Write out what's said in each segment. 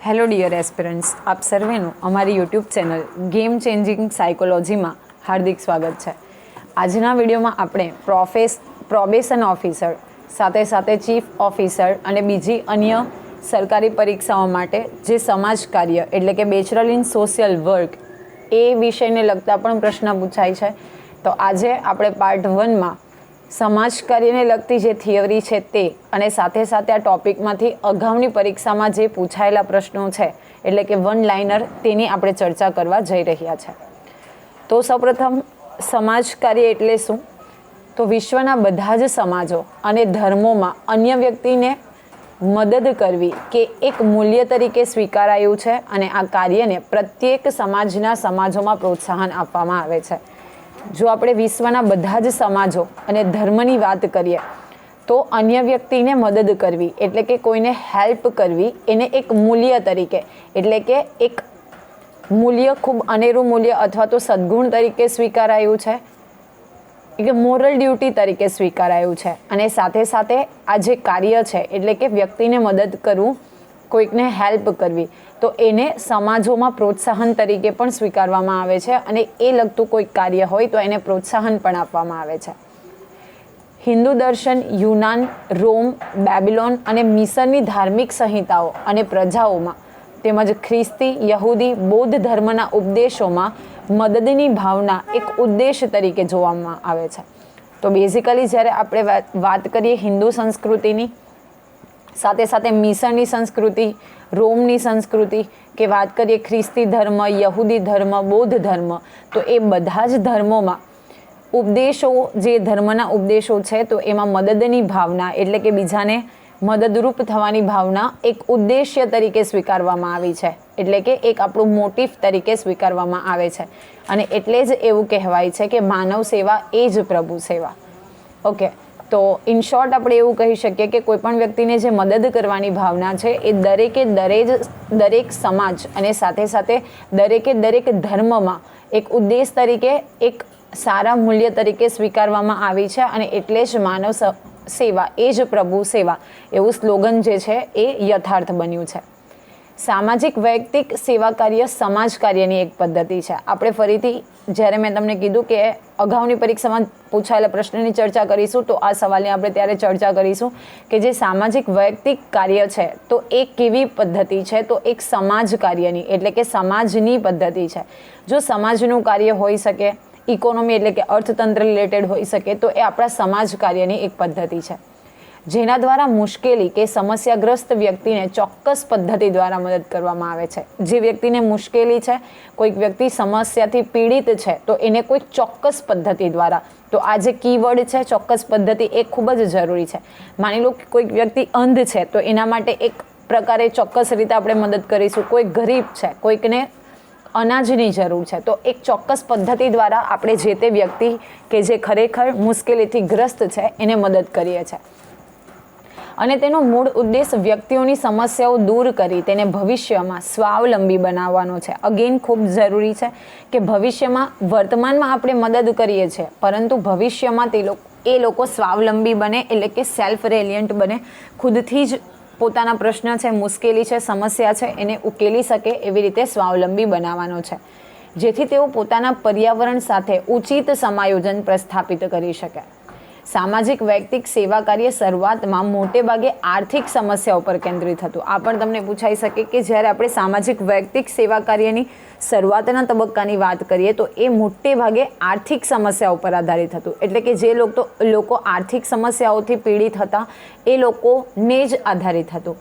Hello dear aspirants, આપ સર્વેનું અમારી YouTube channel game changing સાયકોલોજીમાં હાર્દિક સ્વાગત છે. આજના વિડીયોમાં આપણે પ્રોબેશન ઓફિસર સાથે સાથે ચીફ ઓફિસર અને બીજી અન્ય સરકારી પરીક્ષાઓ માટે જે સમાજ કાર્ય એટલે કે બેચલર ઇન સોશિયલ વર્ક એ વિષયને લગતા પણ પ્રશ્ન પૂછાય છે. તો આજે આપણે પાર્ટ 1માં સમાજ કાર્યને લગતી જે થિયરી છે તે અને સાથે સાથે આ ટોપિકમાંથી અગાઉની પરીક્ષામાં જે પૂછાયેલા પ્રશ્નો છે એટલે કે વન લાઇનર તેની આપણે ચર્ચા કરવા જઈ રહ્યા છે. તો સૌપ્રથમ સમાજ કાર્ય એટલે શું? તો વિશ્વના બધા જ સમાજો અને ધર્મોમાં અન્ય વ્યક્તિને મદદ કરવી કે એક મૂલ્ય તરીકે સ્વીકારાયું છે અને આ કાર્યને પ્રત્યેક સમાજોમાં પ્રોત્સાહન આપવામાં આવે છે. જો આપણે વિશ્વના બધા જ સમાજો અને ધર્મની વાત કરીએ તો અન્ય વ્યક્તિને મદદ કરવી એટલે કે કોઈને હેલ્પ કરવી એને એક મૂલ્ય તરીકે એટલે કે એક મૂલ્ય ખૂબ અનેરું મૂલ્ય અથવા તો સદ્ગુણ તરીકે સ્વીકારાયું છે, કે મોરલ ડ્યુટી તરીકે સ્વીકારાયું છે. અને સાથે સાથે આ જે કાર્ય છે એટલે કે વ્યક્તિને મદદ કરવું, કોઈકને હેલ્પ કરવી, તો એને સમાજોમાં પ્રોત્સાહન તરીકે પણ સ્વીકારવામાં આવે છે અને એ લગતું કોઈક કાર્ય હોય તો એને પ્રોત્સાહન પણ આપવામાં આવે છે. હિન્દુ દર્શન, યુનાન, રોમ, બેબીલોન અને મિસરની ધાર્મિક સંહિતાઓ અને પ્રજાઓમાં તેમજ ખ્રિસ્તી, યહૂદી, બૌદ્ધ ધર્મના ઉપદેશોમાં મદદની ભાવના એક ઉદ્દેશ તરીકે જોવામાં આવે છે. તો બેઝિકલી જ્યારે આપણે વાત કરીએ હિન્દુ સંસ્કૃતિની, સાથે સાથે મિસરની સંસ્કૃતિ, રોમની સંસ્કૃતિ, કે વાત કરીએ ખ્રિસ્તી ધર્મ, યહૂદી ધર્મ, બૌદ્ધ ધર્મ, તો એ બધા જ ધર્મોમાં ઉપદેશો, જે ધર્મના ઉપદેશો છે તો એમાં મદદની ભાવના એટલે કે બીજાને મદદરૂપ થવાની ભાવના એક ઉદ્દેશ્ય તરીકે સ્વીકારવામાં આવી છે, એટલે કે એક આપણું મોટિવ તરીકે સ્વીકારવામાં આવે છે. અને એટલે જ એવું કહેવાય છે કે માનવ સેવા એ જ પ્રભુ સેવા. ઓકે, તો ઇન શોર્ટ આપણે એવું કહી શકીએ કે કોઈ પણ વ્યક્તિને જે મદદ કરવાની ભાવના છે એ દરેક સમાજ અને સાથે સાથે દરેક ધર્મમાં એક ઉદ્દેશ તરીકે, એક સારા મૂલ્ય તરીકે સ્વીકારવામાં આવી છે. અને એટલે જ માનવ સેવા એ જ પ્રભુ સેવા એવું સ્લોગન જે છે એ યથાર્થ બન્યું છે. સામાજિક વૈયક્તિક સેવા કાર્ય સમાજ કાર્યની એક પદ્ધતિ છે. આપણે ફરીથી જ્યારે મેં તમને કીધું કે અગાઉની પરીક્ષામાં પૂછાયેલા પ્રશ્નની ચર્ચા કરીશું તો આ સવાલની આપણે ત્યારે ચર્ચા કરીશું કે જે સામાજિક વૈયક્તિક કાર્ય છે તો એ કેવી પદ્ધતિ છે? તો એક સમાજ કાર્યની એટલે કે સમાજની પદ્ધતિ છે. જો સમાજનું કાર્ય હોઈ શકે, ઇકોનોમી એટલે કે અર્થતંત્ર રિલેટેડ હોઈ શકે, તો એ આપણા સમાજ કાર્યની એક પદ્ધતિ છે જેના દ્વારા મુશ્કેલી કે સમસ્યાગ્રસ્ત વ્યક્તિને ચોક્કસ પદ્ધતિ દ્વારા મદદ કરવામાં આવે છે. જે વ્યક્તિને મુશ્કેલી છે, કોઈક વ્યક્તિ સમસ્યાથી પીડિત છે, તો એને કોઈ ચોક્કસ પદ્ધતિ દ્વારા, તો આ જે કીવર્ડ છે ચોક્કસ પદ્ધતિ એ ખૂબ જ જરૂરી છે. માની લો કે કોઈક વ્યક્તિ અંધ છે તો એના માટે એક પ્રકારે ચોક્કસ રીતે આપણે મદદ કરીશું. કોઈ ગરીબ છે, કોઈકને અનાજની જરૂર છે, તો એક ચોક્કસ પદ્ધતિ દ્વારા આપણે જે તે વ્યક્તિ કે જે ખરેખર મુશ્કેલીથી ગ્રસ્ત છે એને મદદ કરીએ છીએ. અને તેનો મૂળ ઉદ્દેશ વ્યક્તિઓની સમસ્યાઓ દૂર કરી તેને ભવિષ્યમાં સ્વાવલંબી બનાવવાનો છે. અગેન ખૂબ જરૂરી છે કે ભવિષ્યમાં, વર્તમાનમાં આપણે મદદ કરીએ છીએ પરંતુ ભવિષ્યમાં એ લોકો સ્વાવલંબી બને એટલે કે સેલ્ફ રેલિયન્ટ બને, ખુદથી જ પોતાના પ્રશ્ન છે, મુશ્કેલી છે, સમસ્યા છે એને ઉકેલી શકે એવી રીતે સ્વાવલંબી બનાવવાનો છે, જેથી તેઓ પોતાના પર્યાવરણ સાથે ઉચિત સમાયોજન પ્રસ્થાપિત કરી શકે. સામાજિક વૈયક્તિક સેવા કાર્ય શરૂઆતમાં મોટે ભાગે આર્થિક સમસ્યાઓ પર કેન્દ્રિત હતું. આ પણ તમને પૂછાઈ શકે કે જ્યારે આપણે સામાજિક વૈયક્તિક સેવા કાર્યની શરૂઆતના તબક્કાની વાત કરીએ તો એ મોટે ભાગે આર્થિક સમસ્યાઓ પર આધારિત હતું. એટલે કે જે લોકો આર્થિક સમસ્યાઓથી પીડિત હતા એ લોકોને જ આધારિત હતું.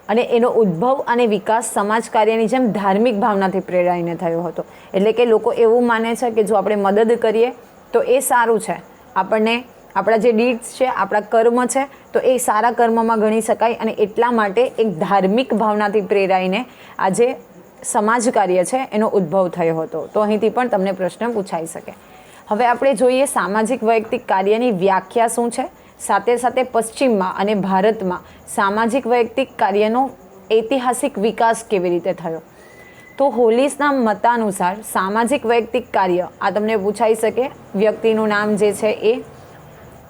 અને એનો ઉદ્ભવ અને વિકાસ સમાજ કાર્યની જેમ ધાર્મિક ભાવનાથી પ્રેરાઈને થયો હતો. એટલે કે લોકો એવું માને છે કે જો આપણે મદદ કરીએ તો એ સારું છે, આપણા જે ડીડ્સ છે, આપણા કર્મ છે, તો એ સારા કર્મમાં ગણી શકાય. અને એટલા માટે એક ધાર્મિક ભાવનાથી પ્રેરાઈને આ જે સમાજ કાર્ય છે એનો ઉદ્ભવ થયો હતો. તો અહીંથી પણ તમને પ્રશ્ન પૂછાઈ શકે. હવે આપણે જોઈએ સામાજિક વૈયક્તિક કાર્યની વ્યાખ્યા શું છે, સાથે સાથે પશ્ચિમમાં અને ભારતમાં સામાજિક વૈયક્તિક કાર્યનો ઐતિહાસિક વિકાસ કેવી રીતે થયો. તો હોલિસના મતાનુસાર સામાજિક વૈયક્તિક કાર્ય, આ તમને પૂછાઈ શકે, વ્યક્તિનું નામ જે છે એ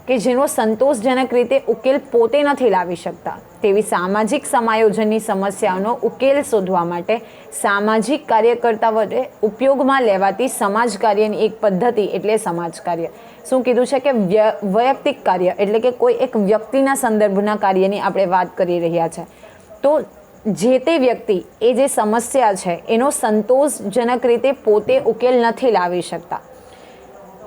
કે જેનો સંતોષજનક રીતે ઉકેલ પોતે નથી લાવી શકતા તેવી સામાજિક સમાયોજનની સમસ્યાઓનો ઉકેલ શોધવા માટે સામાજિક કાર્યકર્તા વડે ઉપયોગમાં લેવાતી સમાજ કાર્યની એક પદ્ધતિ એટલે સમાજ કાર્ય. શું કીધું છે કે વૈયક્તિક કાર્ય એટલે કે કોઈ એક વ્યક્તિના સંદર્ભના કાર્યની આપણે વાત કરી રહ્યા છે. તો જે તે વ્યક્તિ એ જે સમસ્યા છે એનો સંતોષજનક રીતે પોતે ઉકેલ નથી લાવી શકતા,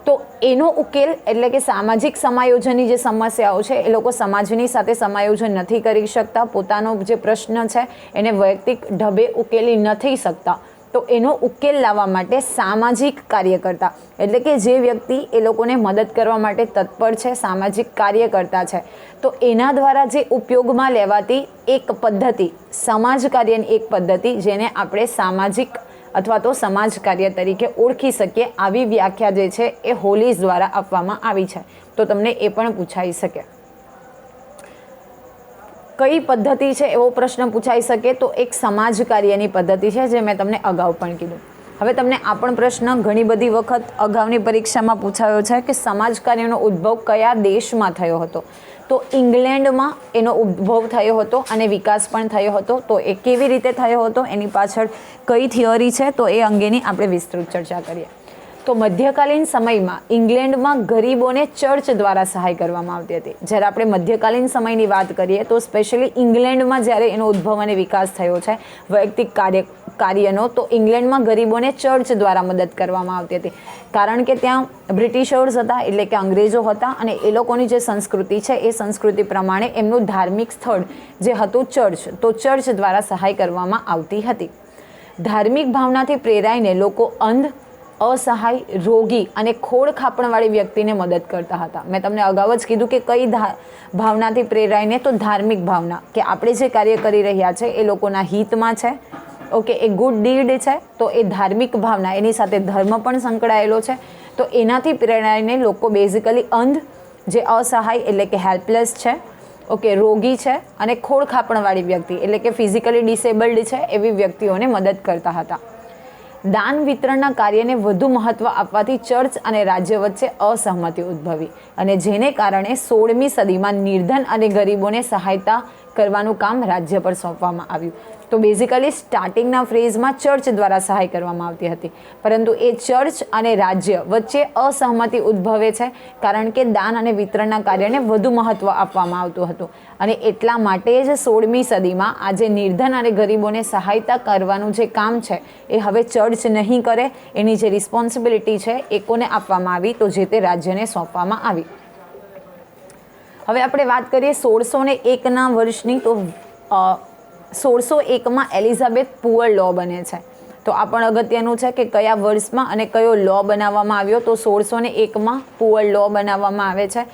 તો એનો ઉકેલ એટલે કે સામાજિક સમાયોજનની જે સમસ્યાઓ છે એ લોકો સમાજની સાથે સમાયોજન નથી કરી શકતા, પોતાનો જે પ્રશ્ન છે એને વૈયક્તિક ઢબે ઉકેલી નથી શકતા, તો એનો ઉકેલ લાવવા માટે સામાજિક કાર્યકર્તા એટલે કે જે વ્યક્તિ એ લોકોને મદદ કરવા માટે તત્પર છે, સામાજિક કાર્યકર્તા છે, તો એના દ્વારા જે ઉપયોગમાં લેવાતી એક પદ્ધતિ, સમાજ કાર્યની એક પદ્ધતિ, જેને આપણે સામાજિક અથવા તો સમાજ કાર્ય તરીકે ઓળખી શકીએ, આવી વ્યાખ્યા જે છે એ હોલીઝ દ્વારા આપવામાં આવી છે. તો તમને એ પણ પૂછાઈ શકે. કઈ પદ્ધતિ છે એવો પ્રશ્ન પૂછાઈ શકે, તો એક સમાજ કાર્યની પદ્ધતિ છે, જે મેં તમને અગાઉ પણ કીધું. હવે તમને આ પણ પ્રશ્ન ઘણી બધી વખત અગાઉની પરીક્ષામાં પૂછાયો છે કે સમાજ કાર્યનો ઉદ્ભવ કયા દેશમાં થયો હતો. તો ઇંગ્લેન્ડમાં એનો ઉદ્ભવ થયો હતો અને વિકાસ પણ થયો હતો. તો એ કેવી રીતે થયો હતો, એની પાછળ કઈ થિયરી છે, તો એ અંગેની આપણે વિસ્તૃત ચર્ચા કરીએ. તો મધ્યકાલીન સમયમાં ઇંગ્લેન્ડમાં ગરીબોને ચર્ચ દ્વારા સહાય કરવામાં આવતી હતી. જ્યારે આપણે મધ્યકાલીન સમયની વાત કરીએ તો સ્પેશિયલી ઇંગ્લેન્ડમાં જ્યારે એનો ઉદ્ભવ અને વિકાસ થયો છે વૈયક્તિક કાર્યનો, તો ઇંગ્લેન્ડમાં ગરીબોને ચર્ચ દ્વારા મદદ કરવામાં આવતી હતી. કારણ કે ત્યાં બ્રિટિશર્સ હતા એટલે કે અંગ્રેજો હતા, અને એ લોકોની જે સંસ્કૃતિ છે એ સંસ્કૃતિ પ્રમાણે એમનું ધાર્મિક સ્થળ જે હતું ચર્ચ, તો ચર્ચ દ્વારા સહાય કરવામાં આવતી હતી. ધાર્મિક ભાવનાથી પ્રેરાઈને લોકો અંધ, અસહાય, રોગી અને ખોડ ખાપણવાળી વ્યક્તિને મદદ કરતા હતા. મેં તમને અગાઉ જ કીધું કે કઈ ભાવનાથી પ્રેરાઈને, તો ધાર્મિક ભાવના, કે આપણે જે કાર્ય કરી રહ્યા છે એ લોકોના હિતમાં છે, ઓકે, એ ગુડ ડીડ છે, તો એ ધાર્મિક ભાવના, એની સાથે ધર્મ પણ સંકળાયેલો છે. તો એનાથી પ્રેરાઈને લોકો બેઝિકલી અંધ, જે અસહાય એટલે કે હેલ્પલેસ છે, ઓકે, રોગી છે, અને ખોડ ખાપણવાળી વ્યક્તિ એટલે કે ફિઝિકલી ડિસેબલ્ડ છે, એવી વ્યક્તિઓને મદદ કરતા હતા. દાન વિતરણના કાર્યને વધુ મહત્ત્વ આપવાથી ચર્ચ અને રાજ્ય વચ્ચે અસહમતિ ઉદ્ભવી, અને જેને કારણે 16મી સદીમાં નિર્ધન અને ગરીબોને સહાયતા કરવાનું કામ રાજ્ય પર સોંપવામાં આવ્યું. તો બેઝિકલી સ્ટાર્ટિંગના ફ્રેઝમાં ચર્ચ દ્વારા સહાય કરવામાં આવતી હતી, પરંતુ એ ચર્ચ અને રાજ્ય વચ્ચે અસહમતિ ઉદ્ભવે છે, કારણ કે દાન અને વિતરણના કાર્યને વધુ મહત્ત્વ આપવામાં આવતું હતું. અને એટલા માટે જ 16મી સદીમાં આજે નિર્ધન અને ગરીબોને સહાયતા કરવાનું જે કામ છે એ હવે ચર્ચ નહીં કરે, એની જે રિસ્પોન્સિબિલિટી છે એ કોને આપવામાં આવી, તો જે તે રાજ્યને સોંપવામાં આવી. હવે આપણે વાત કરીએ 1601ના વર્ષની, તો 1601માં એલિઝાબેથ પુઅર લો બને છે. તો આ પણ અગત્યનું છે કે કયા વર્ષમાં અને કયો લો બનાવવામાં આવ્યો. તો 1601માં પુઅર લો બનાવવામાં આવે છે,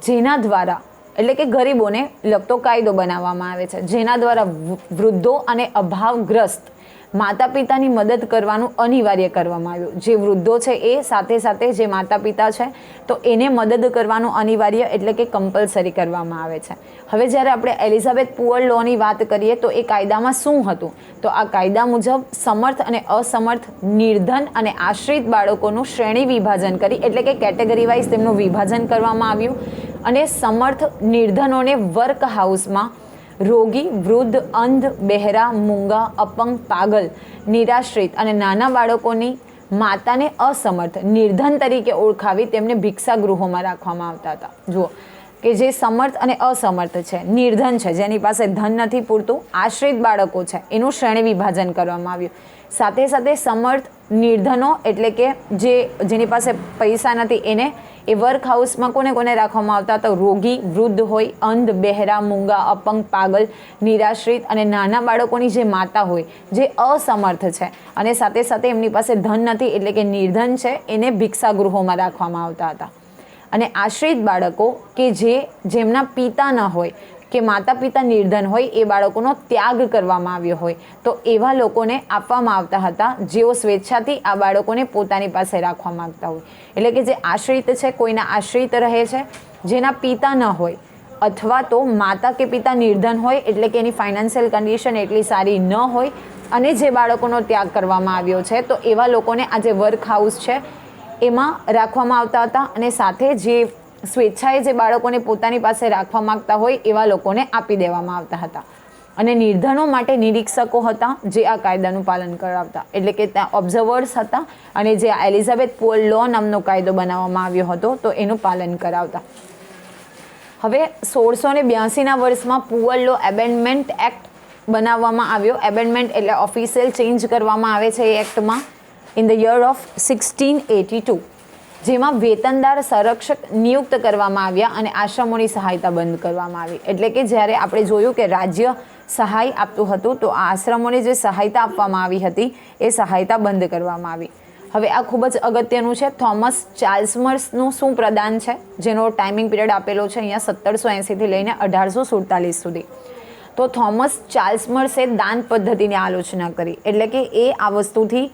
જેના દ્વારા એટલે કે ગરીબોને લગતો કાયદો બનાવવામાં આવે છે, જેના દ્વારા વૃદ્ધો અને અભાવગ્રસ્ત માતા પિતાની મદદ કરવાનું અનિવાર્ય કરવામાં આવ્યું. જે વૃદ્ધો છે એ સાથે સાથે જે માતા પિતા છે તો એને મદદ કરવાનું અનિવાર્ય એટલે કે કમ્પલસરી કરવામાં આવે છે. હવે જ્યારે આપણે એલિઝાબેથ પુઅર લોની વાત કરીએ તો એ કાયદામાં શું હતું, તો આ કાયદા મુજબ સમર્થ અને અસમર્થ, નિર્ધન અને આશ્રિત બાળકોનું શ્રેણી વિભાજન કરી એટલે કે કેટેગરી વાઇઝ તેમનું વિભાજન કરવામાં આવ્યું, અને સમર્થ નિર્ધનોને વર્ક હાઉસમાં, રોગી, વૃદ્ધ, અંધ, બહેરા, મૂંગા, અપંગ, પાગલ, નિરાશ્રિત અને નાના બાળકોની માતાને અસમર્થ, નિર્ધન તરીકે ઓળખાવી તેમને ભિક્ષા ગૃહોમાં રાખવામાં આવતા હતા. જુઓ કે જે સમર્થ અને અસમર્થ છે, નિર્ધન છે જેની પાસે ધન નથી પૂરતું, આશ્રિત બાળકો છે એનું શ્રેણી વિભાજન કરવામાં આવ્યું. સાથે સાથે સમર્થ નિર્ધનો એટલે કે જેની પાસે પૈસા નથી એને એ વર્ક હાઉસમાં કોને રાખવામાં આવતા હતા, રોગી, વૃદ્ધ હોય, અંધ, બહેરા, મૂંગા, અપંગ, પાગલ, નિરાશ્રિત અને નાના બાળકોની જે માતા હોય જે અસમર્થ છે અને સાથે સાથે એમની પાસે ધન નથી એટલે કે નિર્ધન છે, એને ભિક્ષા ગૃહોમાં રાખવામાં આવતા હતા. અને આશ્રિત બાળકો કે જેમના પિતા ન હોય કે માતા પિતા નિર્ધન હોય, એ બાળકોનો ત્યાગ કરવામાં આવ્યો હોય, તો એવા લોકોને આપવામાં આવતા હતા જેઓ સ્વેચ્છાથી આ બાળકોને પોતાની પાસે રાખવા માંગતા હોય. એટલે કે જે આશ્રિત છે, કોઈના આશ્રિત રહે છે, જેના પિતા ન હોય અથવા તો માતા કે પિતા નિર્ધન હોય એટલે કે એની ફાઇનાન્શિયલ કન્ડિશન એટલી સારી ન હોય અને જે બાળકોનો ત્યાગ કરવામાં આવ્યો છે, તો એવા લોકોને આ જે વર્ક હાઉસ છે એમાં રાખવામાં આવતા હતા. અને સાથે જે સ્વેચ્છાએ જે બાળકોને પોતાની પાસે રાખવા માંગતા હોય એવા લોકોને આપી દેવામાં આવતા હતા. અને નિર્ધનો માટે નિરીક્ષકો હતા જે આ કાયદાનું પાલન કરાવતા, એટલે કે ત્યાં ઓબ્ઝર્વર્સ હતા અને જે એલિઝાબેથ પુઅર લો નામનો કાયદો બનાવવામાં આવ્યો હતો તો એનું પાલન કરાવતા. હવે 1682ના વર્ષમાં પુઅર લો એમેન્ડમેન્ટ એક્ટ બનાવવામાં આવ્યો. એમેન્ડમેન્ટ એટલે ઓફિશિયલ ચેન્જ કરવામાં આવે છે એ એક્ટમાં ઇન ધ યર ઓફ 1682, જેમાં વેતનદાર સંરક્ષક નિયુક્ત કરવામાં આવ્યા અને આશ્રમોની સહાયતા બંધ કરવામાં આવી. એટલે કે જ્યારે આપણે જોયું કે રાજ્ય સહાય આપતું હતું તો આ આશ્રમોને જે સહાયતા આપવામાં આવી હતી એ સહાયતા બંધ કરવામાં આવી. હવે આ ખૂબ જ અગત્યનું છે. થોમસ ચાલ્મર્સનું શું પ્રદાન છે, જેનો ટાઈમિંગ પીરિયડ આપેલો છે અહીંયા 1780થી લઈને 1847 સુધી. તો થોમસ ચાલ્મર્સે દાન પદ્ધતિની આલોચના કરી, એટલે કે એ આ વસ્તુથી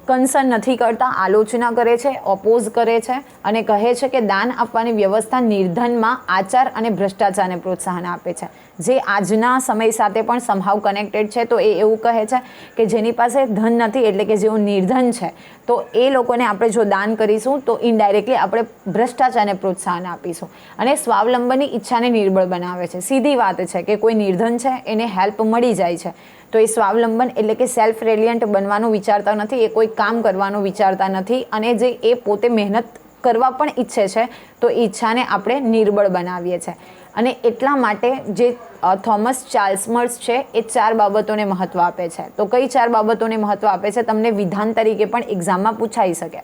કન્સર્ન નથી કરતા, આલોચના કરે છે, ઓપોઝ કરે છે અને કહે છે કે દાન આપવાની વ્યવસ્થા નિર્ધનમાં આચાર અને ભ્રષ્ટાચારને પ્રોત્સાહન આપે છે, જે આજના સમય સાથે પણ સમહાવ કનેક્ટેડ છે. તો એ એવું કહે છે કે જેની પાસે ધન નથી, એટલે કે જેઓ નિર્ધન છે, તો એ લોકોને આપણે જો દાન કરીશું તો ઇનડાયરેક્ટલી આપણે ભ્રષ્ટાચારને પ્રોત્સાહન આપીશું અને સ્વાવલંબનની ઈચ્છાને નિર્બળ બનાવે છે. સીધી વાત છે કે કોઈ નિર્ધન છે એને હેલ્પ મળી જાય છે તો એ સ્વાવલંબન એટલે કે સેલ્ફ રિલિયન્ટ બનવાનું વિચારતા નથી, એ કોઈ કામ કરવાનું વિચારતા નથી અને જે એ પોતે મહેનત કરવા પણ ઈચ્છે છે તો ઈચ્છાને આપણે નિર્બળ બનાવીએ છીએ. અને એટલા માટે જે થોમસ ચાલ્મર્સ છે એ 4 બાબતોને મહત્ત્વ આપે છે. તો કઈ 4 બાબતોને મહત્ત્વ આપે છે તમને વિધાન તરીકે પણ એક્ઝામમાં પૂછાઈ શકે.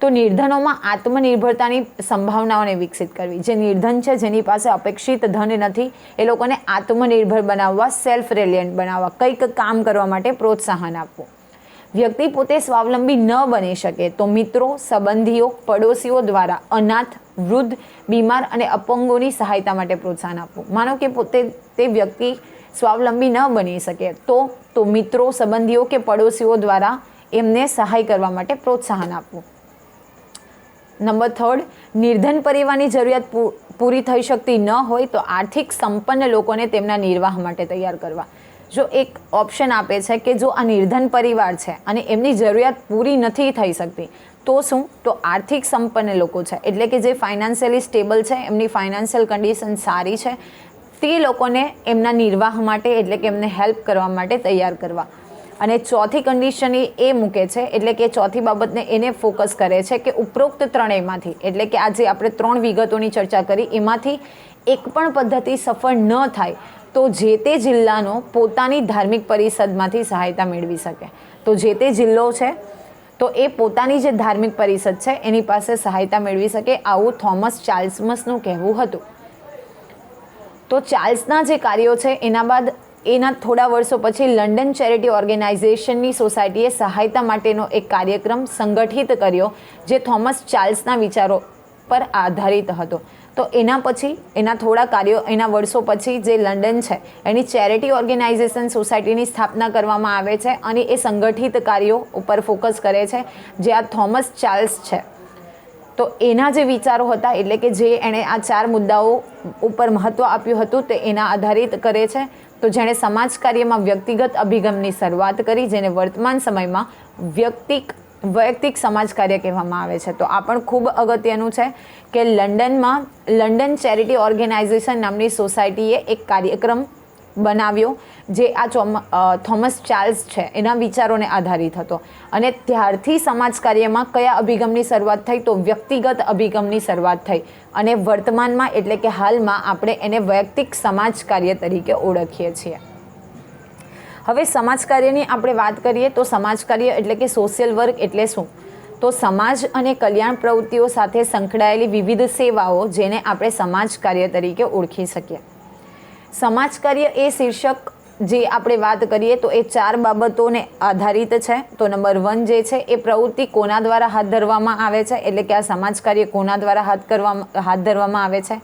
તો નિર્ધનોમાં આત્મનિર્ભરતાની સંભાવનાઓને વિકસિત કરવી. જે નિર્ધન છે, જેની પાસે અપેક્ષિત ધન નથી, એ લોકોને આત્મનિર્ભર બનાવવા, સેલ્ફ રિલિયન્ટ બનાવવા, કંઈક કામ કરવા માટે પ્રોત્સાહન આપવું. વ્યક્તિ પોતે સ્વાવલંબી ન બની શકે તો મિત્રો, સંબંધીઓ, પડોશીઓ દ્વારા અનાથ, વૃદ્ધ, બીમાર અને અપંગોની સહાયતા માટે પ્રોત્સાહન આપવું. માનો કે પોતે તે વ્યક્તિ સ્વાવલંબી ન બની શકે તો મિત્રો, સંબંધીઓ કે પડોશીઓ દ્વારા એમને સહાય કરવા માટે પ્રોત્સાહન આપવું. નંબર 3, નિર્ધન પરિવારની જરૂરિયાત પૂરી થઈ શકતી ન હોય તો આર્થિક સંપન્ન લોકોને તેમના નિર્વાહ માટે તૈયાર કરવા. જો એક ઓપ્શન આપે છે કે જો આ નિર્ધન પરિવાર છે અને એમની જરૂરિયાત પૂરી નથી થઈ શકતી તો શું, તો આર્થિક સંપન્ન લોકો છે, એટલે કે જે ફાઇનાન્શિયલી સ્ટેબલ છે, એમની ફાઇનાન્શિયલ કન્ડિશન સારી છે, તે લોકોને એમના નિર્વાહ માટે એટલે કે એમને હેલ્પ કરવા માટે તૈયાર કરવા. અને ચોથી કન્ડિશન એ મૂકે છે, એટલે કે ચોથી બાબતને એને ફોકસ કરે છે કે ઉપરોક્ત ત્રણેયમાંથી, એટલે કે આજે આપણે 3 વિગતોની ચર્ચા કરી એમાંથી એક પણ પદ્ધતિ સફળ ન થાય તો જે તે જિલ્લાનો પોતાની ધાર્મિક પરિષદમાંથી સહાયતા મેળવી શકે. તો જે તે જિલ્લો છે તો એ પોતાની જે ધાર્મિક પરિષદ છે એની પાસે સહાયતા મેળવી શકે, આવું થોમસ ચાલ્મર્સનું કહેવું હતું. તો ચાર્લ્સના જે કાર્યો છે એના થોડા વર્ષો પછી લંડન ચેરિટી ઓર્ગેનાઇઝેશનની સોસાયટીએ સહાયતા માટેનો એક કાર્યક્રમ સંગઠિત કર્યો જે થોમસ ચાર્લ્સના વિચારો પર આધારિત હતો. તો એના થોડા કાર્યો, એના વર્ષો પછી જે લંડન છે એની ચેરિટી ઓર્ગેનાઇઝેશન સોસાયટીની સ્થાપના કરવામાં આવે છે અને એ સંગઠિત કાર્યો ઉપર ફોકસ કરે છે જે આ થોમસ ચાર્લ્સ છે. તો એના જે વિચારો હતા, એટલે કે જે એણે આ 4 મુદ્દાઓ ઉપર મહત્ત્વ આપ્યું હતું તે એના આધારિત કરે છે. તો જેણે સમાજ કાર્યમાં વ્યક્તિગત અભિગમની શરૂઆત કરી, જેને વર્તમાન સમયમાં વૈયક્તિક સમાજ કાર્ય કહેવામાં આવે છે. તો આ પણ ખૂબ અગત્યનું છે કે લંડન ચેરિટી ઓર્ગેનાઇઝેશન નામની સોસાયટીએ એક કાર્યક્રમ બનાવ્યો જે આ થોમસ ચાર્લ્સ છે એના વિચારોને આધારિત હતો અને ત્યારથી સમાજ કાર્યમાં કયા અભિગમની શરૂઆત થઈ, તો વ્યક્તિગત અભિગમની શરૂઆત થઈ અને વર્તમાનમાં એટલે કે હાલમાં આપણે એને વૈયક્તિક સમાજ કાર્ય તરીકે ઓળખીએ છીએ. હવે સમાજ કાર્યની આપણે વાત કરીએ તો સમાજ કાર્ય એટલે કે સોશિયલ વર્ક એટલે શું, તો સમાજ અને કલ્યાણ પ્રવૃત્તિઓ સાથે સંકળાયેલી વિવિધ સેવાઓ જેને આપણે સમાજ કાર્ય તરીકે ઓળખી શકીએ. સમાજ કાર્ય એ શીર્ષક જે આપણે વાત કરીએ તો એ 4 બાબતોને આધારિત છે. તો નંબર 1 જે છે એ પ્રવૃત્તિ કોના દ્વારા હાથ ધરવામાં આવે છે, એટલે કે આ સમાજ કાર્ય કોના દ્વારા હાથ ધરવામાં આવે છે,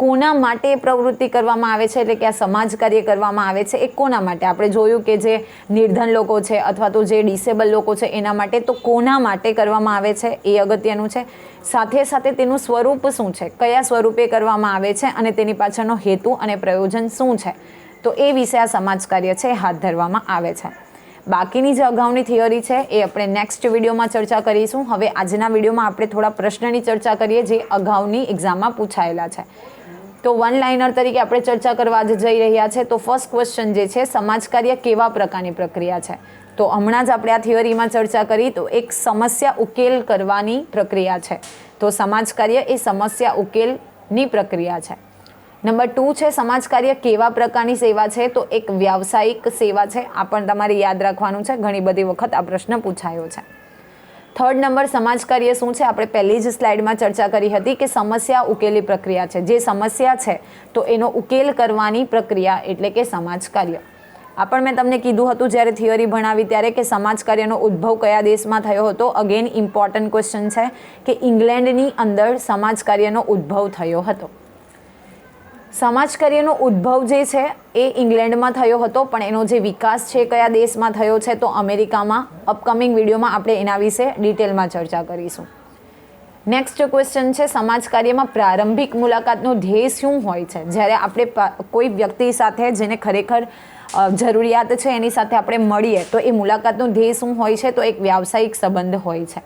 કોના માટે પ્રવૃત્તિ કરવામાં આવે છે, એટલે કે આ સમાજ કાર્ય કરવામાં આવે છે એ કોના માટે. આપણે જોયું કે જે નિર્ધન લોકો છે અથવા તો જે ડિસેબલ લોકો છે એના માટે, તો કોના માટે કરવામાં આવે છે એ અગત્યનું છે. સાથે સાથે તેનું સ્વરૂપ શું છે, કયા સ્વરૂપે કરવામાં આવે છે અને તેની પાછળનો હેતુ અને પ્રયોજન શું છે, તો એ વિશે આ સમાજ કાર્ય છે હાથ ધરવામાં આવે છે. બાકીની જે અગાઉની થિયરી છે એ આપણે નેક્સ્ટ વિડીયોમાં ચર્ચા કરીશું. હવે આજના વિડીયોમાં આપણે થોડા પ્રશ્નની ચર્ચા કરીએ જે અગાઉની એક્ઝામમાં પૂછાયેલા છે. તો વન લાઇનર તરીકે આપણે ચર્ચા કરવા આજે જઈ રહ્યા છે. તો ફર્સ્ટ ક્વેશ્ચન જે છે, સમાજ કાર્ય કેવા પ્રકારની પ્રક્રિયા છે? તો હમણાં જ આપણે આ થિયરીમાં ચર્ચા કરી તો એક સમસ્યા ઉકેલ કરવાની પ્રક્રિયા છે. તો સમાજ કાર્ય એ સમસ્યા ઉકેલની પ્રક્રિયા છે. નંબર 2 છે, સમાજ કાર્ય કેવા પ્રકારની સેવા છે? તો એક વ્યાવસાયિક સેવા છે. આ પણ તમારે યાદ રાખવાનું છે, ઘણી બધી વખત આ પ્રશ્ન પૂછાયો છે. થર્ડ નંબર, સમાજ કાર્ય શું છે? આપણે પહેલી જ સ્લાઇડમાં ચર્ચા કરી હતી કે સમસ્યા ઉકેલી પ્રક્રિયા છે. જે સમસ્યા છે તો એનો ઉકેલ કરવાની પ્રક્રિયા એટલે કે સમાજ કાર્ય. આ પણ મેં તમને કીધું હતું જ્યારે થિયરી ભણાવી ત્યારે કે સમાજ કાર્યનો ઉદ્ભવ કયા દેશમાં થયો હતો. અગેન ઇમ્પોર્ટન્ટ ક્વેશ્ચન છે કે ઇંગ્લેન્ડની અંદર સમાજ કાર્યનો ઉદ્ભવ થયો હતો. સમાજ કાર્યનો ઉદ્ભવ જે છે એ ઇંગ્લેન્ડમાં થયો હતો, પણ એનો જે વિકાસ છે કયા દેશમાં થયો છે તો અમેરિકામાં. અપકમિંગ વિડીયોમાં આપણે એના વિશે ડિટેલમાં ચર્ચા કરીશું. નેક્સ્ટ ક્વેશ્ચન છે, સમાજ કાર્યમાં પ્રારંભિક મુલાકાતનો ધ્યેય શું હોય છે? જ્યારે આપણે કોઈ વ્યક્તિ સાથે જેને ખરેખર જરૂરિયાત છે એની સાથે આપણે મળીએ તો એ મુલાકાતનો ધ્યેય શું હોય છે? તો એક વ્યાવસાયિક સંબંધ હોય છે.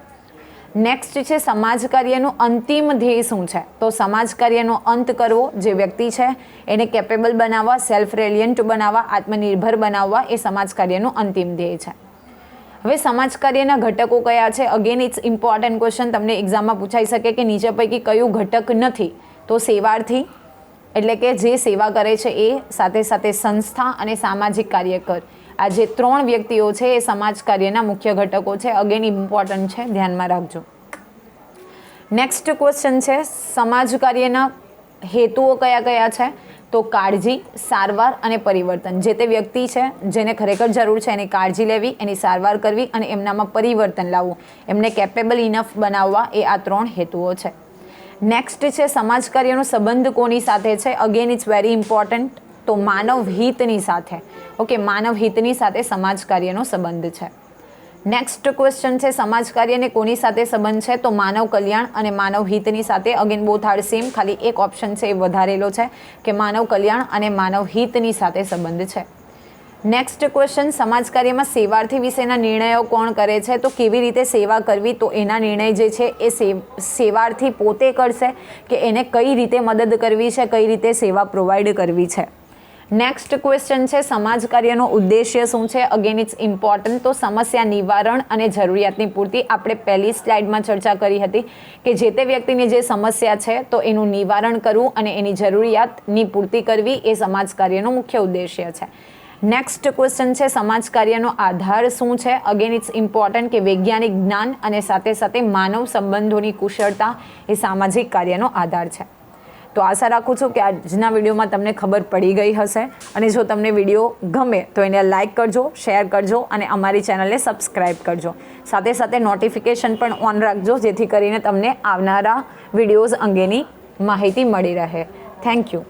નેક્સ્ટ છે, સમાજ કાર્યનું અંતિમ ધ્યેય શું છે? તો સમાજ કાર્યનો અંત કરવો, જે વ્યક્તિ છે એને કેપેબલ બનાવવા, સેલ્ફ રેલિયન્ટ બનાવવા, આત્મનિર્ભર બનાવવા એ સમાજ કાર્યનું અંતિમ ધ્યેય છે. હવે સમાજ કાર્યના ઘટકો કયા છે? Again it's important question. તમને એક્ઝામમાં પૂછાઈ શકે કે નીચે પૈકી કયું ઘટક નથી? તો સેવાર્થી એટલે કે જે સેવા કરે છે એ, સાથે સાથે સંસ્થા અને સામાજિક કાર્યકર. આ જે 3 વ્યક્તિઓ છે એ સમાજ કાર્યના મુખ્ય ઘટકો છે. અગેન ઇમ્પોર્ટન્ટ છે, ધ્યાનમાં રાખજો. નેક્સ્ટ ક્વેશ્ચન છે, સમાજ કાર્યના હેતુઓ કયા કયા છે? તો કાળજી, સારવાર અને પરિવર્તન. જે તે વ્યક્તિ છે જેને ખરેખર જરૂર છે એની કાળજી લેવી, એની સારવાર કરવી અને એમનામાં પરિવર્તન લાવવું, એમને કેપેબલ ઇનફ બનાવવા, એ આ 3 હેતુઓ છે. નેક્સ્ટ છે, સમાજ કાર્યનો સંબંધ કોની સાથે છે? Again it's very important. તો માનવ હિતની સાથે. ઓકે, માનવ હિતની સાથે સમાજ કાર્યનો સંબંધ છે. નેક્સ્ટ ક્વેશ્ચન છે, સમાજ કાર્યને કોની સાથે સંબંધ છે? તો માનવ કલ્યાણ અને માનવ હિતની સાથે. અગેન બોથ આર સેમ, ખાલી એક ઓપ્શન છે એ વધારેલો છે કે માનવ કલ્યાણ અને માનવ હિતની સાથે સંબંધ છે. નેક્સ્ટ ક્વેશ્ચન, સમાજ કાર્યમાં સેવાર્થી વિશેના નિર્ણયો કોણ કરે છે? તો કેવી રીતે સેવા કરવી, તો એના નિર્ણય જે છે એ સેવાર્થી પોતે કરશે કે એને કઈ રીતે મદદ કરવી છે, કઈ રીતે સેવા પ્રોવાઈડ કરવી છે. નેક્સ્ટ ક્વેશ્ચન છે, સમાજ કાર્યનો ઉદ્દેશ્ય શું છે? Again it's important. તો સમસ્યા નિવારણ અને જરૂરિયાતની પૂર્તિ. આપણે પહેલી સ્લાઇડમાં ચર્ચા કરી હતી કે જે તે વ્યક્તિની જે સમસ્યા છે તો એનું નિવારણ કરવું અને એની જરૂરિયાતની પૂર્તિ કરવી એ સમાજ કાર્યનો મુખ્ય ઉદ્દેશ્ય છે. નેક્સ્ટ ક્વેશ્ચન છે, સમાજ કાર્યનો આધાર શું છે? અગેન ઇટ્સ ઇમ્પોર્ટન્ટ કે વૈજ્ઞાનિક જ્ઞાન અને સાથે સાથે માનવ સંબંધોની કુશળતા એ સામાજિક કાર્યનો આધાર છે. તો આશા રાખું છું કે આજના વિડીયોમાં તમને ખબર પડી ગઈ હશે. અને જો તમને વિડીયો ગમે તો એને લાઇક કરજો, શેર કરજો અને અમારી ચેનલને સબસ્ક્રાઈબ કરજો. સાથે સાથે નોટિફિકેશન પણ ઓન રાખજો જેથી કરીને તમને આવનારા વિડીયોઝ અંગેની માહિતી મળી રહે. Thank you.